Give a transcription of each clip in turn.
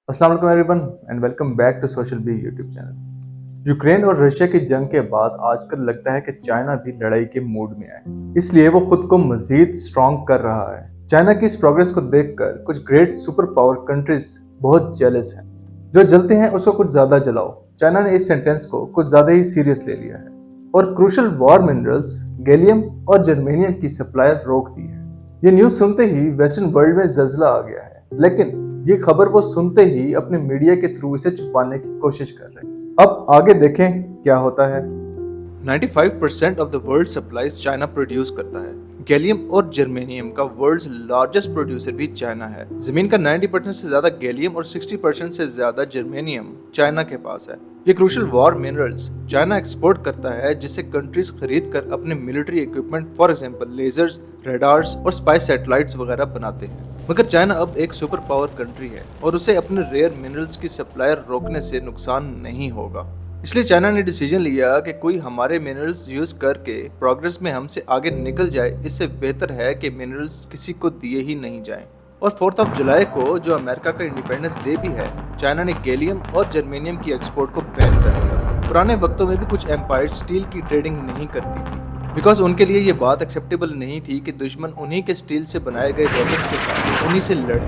अस्सलाम वालेकुम everyone and welcome back to social B YouTube channel. Ukraine और Russia की जंग के बाद आजकल लगता है कि चाइना भी लड़ाई के मूड में है, इसलिए वो खुद को मजीद स्ट्रॉन्ग कर रहा है। चाइना की इस प्रोग्रेस को देखकर कुछ ग्रेट सुपर पावर कंट्रीज बहुत जेलस हैं। जो जलते हैं उसको कुछ ज्यादा जलाओ। चाइना ने इस सेंटेंस को कुछ ज्यादा ही सीरियस ले लिया है और क्रूशल वॉर मिनरल्स गैलियम और जर्मेनियम की सप्लाई रोक दी है। ये न्यूज सुनते ही वेस्टर्न वर्ल्ड में जल्जला आ गया है, लेकिन ये खबर वो सुनते ही अपने मीडिया के थ्रू इसे छुपाने की कोशिश कर रहे हैं। अब आगे देखें क्या होता है। 95% of the world supplies China produce करता है। गैलियम और जर्मेनियम का वर्ल्ड्स लार्जेस्ट प्रोड्यूसर भी चाइना है। जमीन का 90% से ज्यादा गैलियम और 60% से ज्यादा जर्मेनियम चाइना के पास है। ये crucial war minerals China export करता है, जिससे कंट्रीज खरीद कर अपने military equipment for example lasers, radars और स्पाई सैटेलाइट्स वगैरह बनाते हैं। मगर चाइना अब एक सुपर पावर कंट्री है और उसे अपने रेयर मिनरल्स की सप्लाई रोकने से नुकसान नहीं होगा। इसलिए चाइना ने डिसीजन लिया कि कोई हमारे मिनरल्स यूज करके प्रोग्रेस में हमसे आगे निकल जाए, इससे बेहतर है कि मिनरल्स किसी को दिए ही नहीं जाएं। और 4 जुलाई को जो अमेरिका का इंडिपेंडेंस डे भी है, चाइना ने गैलियम और जर्मेनियम की एक्सपोर्ट को बैन कर दिया। पुराने वक्तों में भी कुछ एम्पायर स्टील की ट्रेडिंग नहीं करती थी, बिकॉज उनके लिए ये बात एक्सेप्टेबल नहीं थी कि दुश्मन उन्हीं के स्टील से बनाए गए वेपन्स के साथ उन्हीं से लड़े।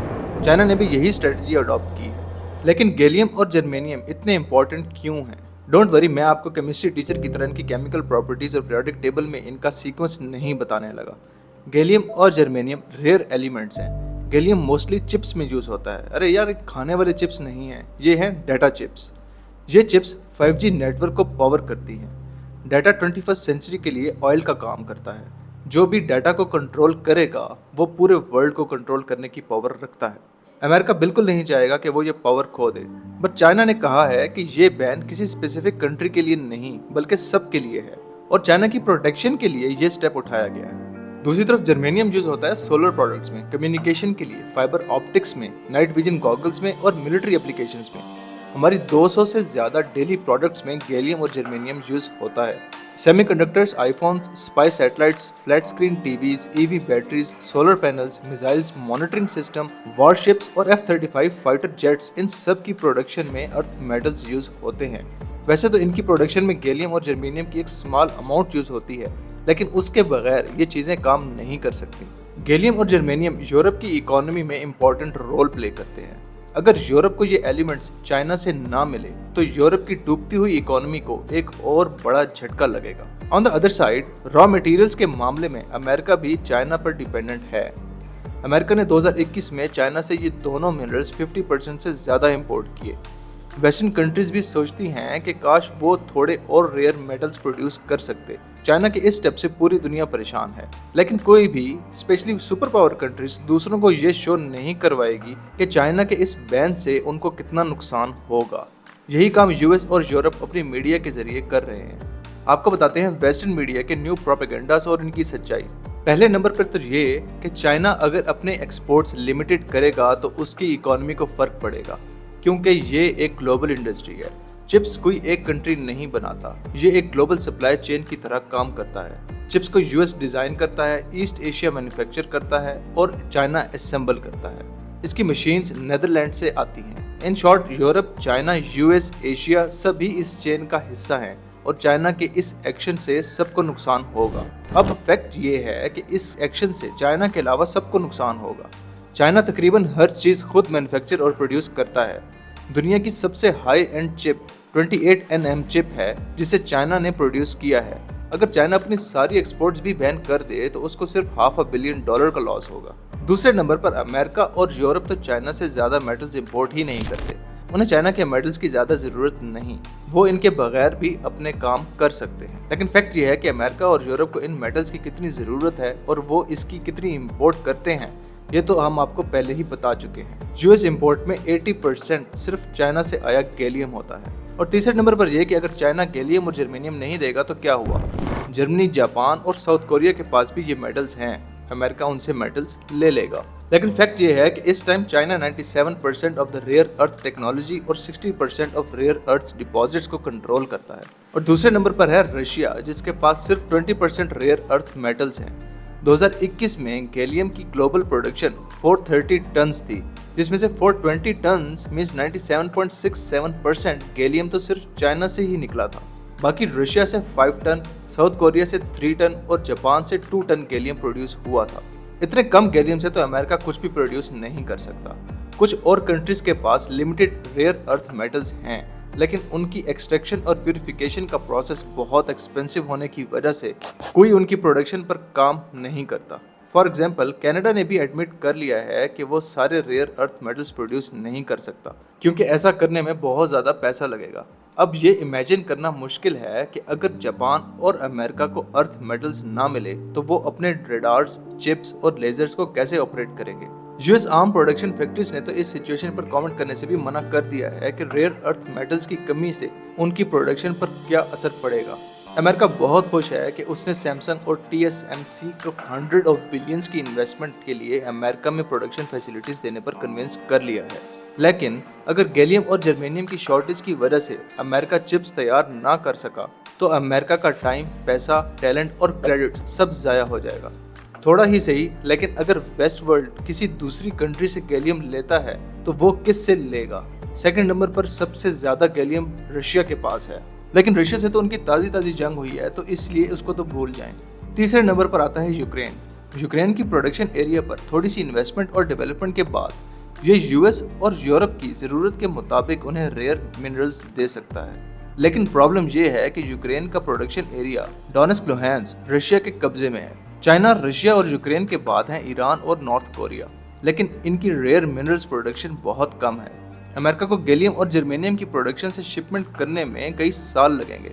चाइना ने भी यही स्ट्रेटजी अडॉप्ट की है। लेकिन गैलियम और जर्मेनियम इतने इंपॉर्टेंट क्यों हैं? डोंट वरी, मैं आपको केमिस्ट्री टीचर की तरह इनकी केमिकल प्रॉपर्टीज और पीरियोडिक टेबल में इनका सीक्वेंस नहीं बताने लगा। गैलियम और जर्मेनियम रेयर एलिमेंट्स हैं। गैलियम मोस्टली चिप्स में यूज होता है। अरे यार, खाने वाले चिप्स नहीं हैं, ये हैं डाटा चिप्स। ये चिप्स 5G नेटवर्क को पावर करती हैं। डाटा 21st सेंचुरी के लिए ऑयल का काम करता है। जो भी डाटा को कंट्रोल करेगा वो पूरे वर्ल्ड को कंट्रोल करने की पावर रखता है। अमेरिका बिल्कुल नहीं चाहेगा कि वो ये पावर खो दे, बट चाइना ने कहा है कि ये बैन किसी स्पेसिफिक कंट्री के लिए नहीं बल्कि सबके लिए है, और चाइना की प्रोटेक्शन के लिए ये स्टेप उठाया गया है। दूसरी तरफ जर्मेनियम यूज होता है सोलर प्रोडक्ट्स में, कम्युनिकेशन के लिए, फाइबर ऑप्टिक्स में, नाइट विजन गॉगल्स में और मिलिट्री एप्लीकेशंस में। हमारी 200 से ज्यादा डेली प्रोडक्ट्स में गैलियम और जर्मेनियम यूज होता है। Semiconductors, iPhones, spy satellites, flat screen TVs, EV batteries, solar panels, missiles, monitoring system, warships और F-35 फाइटर जेट्स, इन सब की प्रोडक्शन में अर्थ मेटल्स यूज होते हैं। वैसे तो इनकी प्रोडक्शन में गैलियम और जर्मेनियम की एक स्मॉल अमाउंट यूज होती है, लेकिन उसके बगैर ये चीजें काम नहीं कर सकती। गैलियम और जर्मेनियम यूरोप की इकोनॉमी में इंपॉर्टेंट रोल प्ले करते हैं। अगर यूरोप को ये एलिमेंट्स चाइना से ना मिले तो यूरोप की डूबती हुई इकोनॉमी को एक और बड़ा झटका लगेगा। On the other side, raw materials के मामले में अमेरिका भी चाइना पर डिपेंडेंट है। अमेरिका ने 2021 में चाइना से ये दोनों मिनरल्स 50% से ज्यादा इंपोर्ट किए। वेस्टर्न कंट्रीज भी सोचती हैं कि काश वो थोड़े और रेयर मेटल्स प्रोड्यूस कर सकते। चाइना के इस स्टेप से पूरी दुनिया परेशान है, लेकिन कोई भी, स्पेशली सुपर पावर कंट्रीज, दूसरों को ये शो नहीं करवाएगी कि चाइना के इस बैन से उनको कितना नुकसान होगा। यही काम यूएस और यूरोप अपनी मीडिया के जरिए कर रहे हैं। आपको बताते हैं वेस्टर्न मीडिया के न्यू प्रोपेगेंडास और इनकी सच्चाई। पहले नंबर पर तो ये कि चाइना अगर अपने एक्सपोर्ट्स लिमिटेड करेगा तो उसकी इकोनॉमी को फर्क पड़ेगा, क्योंकि ये एक ग्लोबल इंडस्ट्री है। चिप्स कोई एक कंट्री नहीं बनाता, ये एक ग्लोबल सप्लाई चेन की तरह काम करता है। चिप्स को यूएस डिजाइन करता है, ईस्ट एशिया मैन्युफैक्चर करता है और चाइना असेंबल करता है। इसकी मशीन्स नेदरलैंड से आती हैं। In short, Europe, China, US, Asia सभी इस चेन का हिस्सा हैं और चाइना के इस एक्शन से सबको नुकसान होगा। अब फैक्ट ये है कि इस एक्शन से चाइना के अलावा सबको नुकसान होगा। चाइना तकरीबन हर चीज खुद मैन्युफैक्चर और प्रोड्यूस करता है। दुनिया की सबसे high and chip 28nm chip है, जिसे चाइना ने प्रोड्यूस किया है। अगर चाइना अपनी सारी एक्सपोर्ट्स भी बैन कर दे तो उसको सिर्फ $500 बिलियन का लॉस होगा। दूसरे नंबर पर अमेरिका और यूरोप तो चाइना से ज्यादा मेटल्स इंपोर्ट ही नहीं करते। उन्हें चाइना के मेटल्स की ज्यादा जरूरत नहीं, वो इनके बगैर भी अपने काम कर सकते हैं। लेकिन फैक्ट ये है कि अमेरिका और यूरोप को इन मेटल्स की कितनी जरूरत है और वो इसकी कितनी इंपोर्ट करते हैं, ये तो हम आपको पहले ही बता चुके हैं। यूएस इंपोर्ट में 80% सिर्फ चाइना से आया गैलियम होता है। और तीसरे नंबर पर यह कि अगर चाइना गैलियम और जर्मेनियम नहीं देगा तो क्या हुआ? जर्मनी, जापान और साउथ कोरिया के पास भी ये मेटल्स हैं। अमेरिका उनसे मेटल्स ले लेगा। लेकिन फैक्ट ये है कि इस time China 97% of the rare earth technology और 60% ऑफ रेयर अर्थ डिपॉजिट्स को कंट्रोल करता है। और दूसरे नंबर पर है रशिया, जिसके पास सिर्फ 20% रेयर अर्थ मेटल्स हैं। 2021 में गैलियम की ग्लोबल प्रोडक्शन 430 टन्स थी, जिसमें से 420 टन्स मींस 97.67% गैलियम तो सिर्फ चाइना से ही निकला था। बाकी रशिया से 5 टन, साउथ कोरिया से 3 टन और जापान से 2 टन गैलियम प्रोड्यूस हुआ था। इतने कम गैलियम से तो अमेरिका कुछ भी प्रोड्यूस नहीं कर सकता। कुछ और कंट्रीज के पास लिमिटेड रेयर अर्थ मेटल्स हैं, लेकिन उनकी एक्सट्रैक्शन और प्यूरिफिकेशन का प्रोसेस बहुत एक्सपेंसिव होने की वजह से कोई उनकी प्रोडक्शन पर काम नहीं करता। फॉर एग्जाम्पल, कनाडा ने भी एडमिट कर लिया है कि वो सारे रेयर अर्थ मेटल्स प्रोड्यूस नहीं कर सकता, क्योंकि ऐसा करने में बहुत ज़्यादा पैसा लगेगा। अब ये इमेजिन करना मुश्किल है कि अगर जापान और अमेरिका को अर्थ मेटल्स ना मिले तो वो अपने रेडार्स, चिप्स और लेजर्स को कैसे ऑपरेट करेंगे। यूएस आर्म प्रोडक्शन फैक्ट्रीज ने तो इस सिचुएशन पर कमेंट करने से भी मना कर दिया है कि रेयर अर्थ मेटल्स की कमी से उनकी प्रोडक्शन पर क्या असर पड़ेगा। अमेरिका बहुत खुश है कि उसने सैमसंग और TSMC को 100 ऑफ बिलियंस की इन्वेस्टमेंट के लिए अमेरिका में प्रोडक्शन फैसिलिटीज देने पर कन्विंस कर लिया है। लेकिन अगर गैलियम और जर्मेनियम की शॉर्टेज की वजह से अमेरिका चिप्स तैयार ना कर सका तो अमेरिका का टाइम, पैसा, टैलेंट और क्रेडिट सब ज़ाया हो जाएगा। थोड़ा ही सही, लेकिन अगर वेस्ट वर्ल्ड किसी दूसरी कंट्री से गैलियम लेता है तो वो किस से लेगा। सेकंड नंबर पर सबसे ज़्यादा गैलियम रशिया के पास है, लेकिन रशिया से तो उनकी ताज़ी जंग हुई है, तो इसलिए उसको तो भूल जाएं। तीसरे नंबर पर आता है यूक्रेन। यूक्रेन की प्रोडक्शन एरिया पर थोड़ी सी इन्वेस्टमेंट और डेवलपमेंट के बाद ये यूएस और यूरोप की ज़रूरत के मुताबिक उन्हें रेयर मिनरल्स दे सकता है। लेकिन प्रॉब्लम ये है कि यूक्रेन का production area Donetsk, Luhansk Russia के कब्जे में है। चाइना, रशिया और यूक्रेन के बाद हैं ईरान और नॉर्थ कोरिया, लेकिन इनकी रेयर मिनरल्स प्रोडक्शन बहुत कम है। अमेरिका को गैलियम और जर्मेनियम की प्रोडक्शन से शिपमेंट करने में कई साल लगेंगे।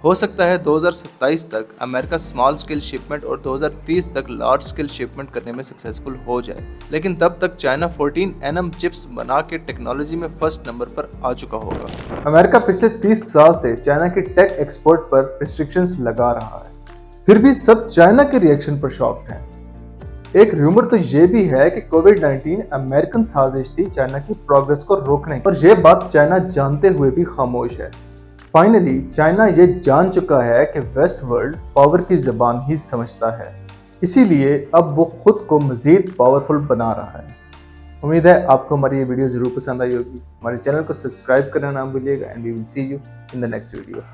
हो सकता है 2027 तक अमेरिका स्मॉल स्केल शिपमेंट और 2030 तक लार्ज स्केल शिपमेंट करने में सक्सेसफुल हो जाए, लेकिन तब तक चाइना 14 nm चिप्स बना के टेक्नोलॉजी में फर्स्ट नंबर पर आ चुका होगा। अमेरिका पिछले 30 साल से चाइना की टेक एक्सपोर्ट पर रिस्ट्रिक्शंस लगा रहा है, फिर भी सब चाइना के रिएक्शन पर शॉक्ड हैं। एक रूमर तो ये भी है कि कोविड-19 अमेरिकन साजिश थी चाइना की प्रोग्रेस को रोकने की, और ये बात चाइना जानते हुए भी खामोश है। फाइनली चाइना ये जान चुका है कि वेस्ट वर्ल्ड पावर की ज़बान ही समझता है, इसीलिए अब वो खुद को मज़ीद पावरफुल बना रहा है। उम्मीद है आपको हमारी ये वीडियो ज़रूर पसंद आई होगी। हमारे चैनल को सब्सक्राइब करना ना भूलिएगा and we will see you in the next video.